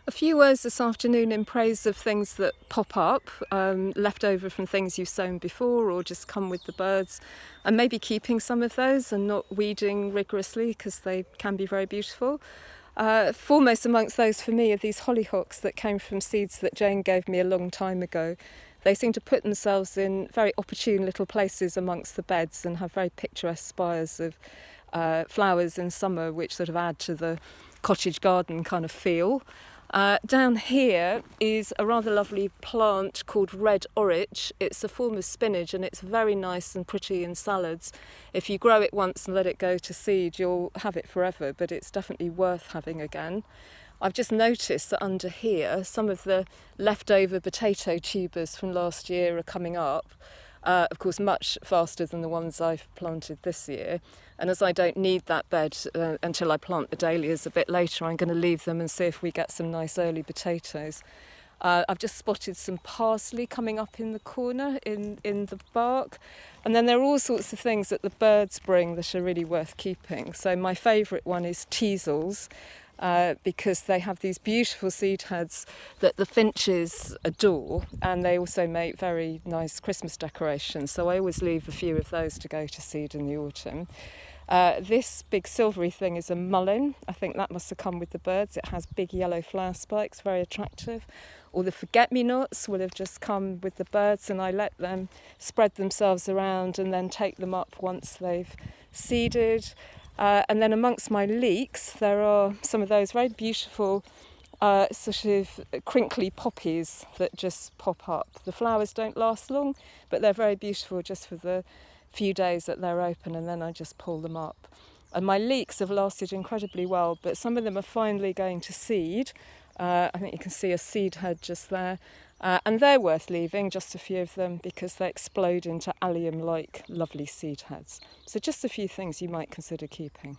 A few words this afternoon in praise of things that pop up, left over from things you've sown before or just come with the birds, and maybe keeping some of those and not weeding rigorously because they can be very beautiful. Foremost amongst those for me are these hollyhocks that came from seeds that Jane gave me a long time ago. They seem to put themselves in very opportune little places amongst the beds and have very picturesque spires of flowers in summer which sort of add to the cottage garden kind of feel. Down here is a rather lovely plant called red orich. It's a form of spinach and it's very nice and pretty in salads. If you grow it once and let it go to seed, you'll have it forever, but it's definitely worth having again. I've just noticed that under here, some of the leftover potato tubers from last year are coming up. Of course, much faster than the ones I've planted this year. And as I don't need that bed until I plant the dahlias a bit later, I'm going to leave them and see if we get some nice early potatoes. I've just spotted some parsley coming up in the corner in the bark. And then there are all sorts of things that the birds bring that are really worth keeping. So my favourite one is teasels. Because they have these beautiful seed heads that the finches adore, and they also make very nice Christmas decorations. So I always leave a few of those to go to seed in the autumn. This big silvery thing is a mullein. I think that must have come with the birds. It has big yellow flower spikes, very attractive. Or the forget-me-nots will have just come with the birds, and I let them spread themselves around and then take them up once they've seeded. And then amongst my leeks, there are some of those very beautiful sort of crinkly poppies that just pop up. The flowers don't last long, but they're very beautiful just for the few days that they're open, and then I just pull them up. And my leeks have lasted incredibly well, but some of them are finally going to seed. I think you can see a seed head just there. And they're worth leaving, just a few of them, because they explode into allium-like lovely seed heads. So just a few things you might consider keeping.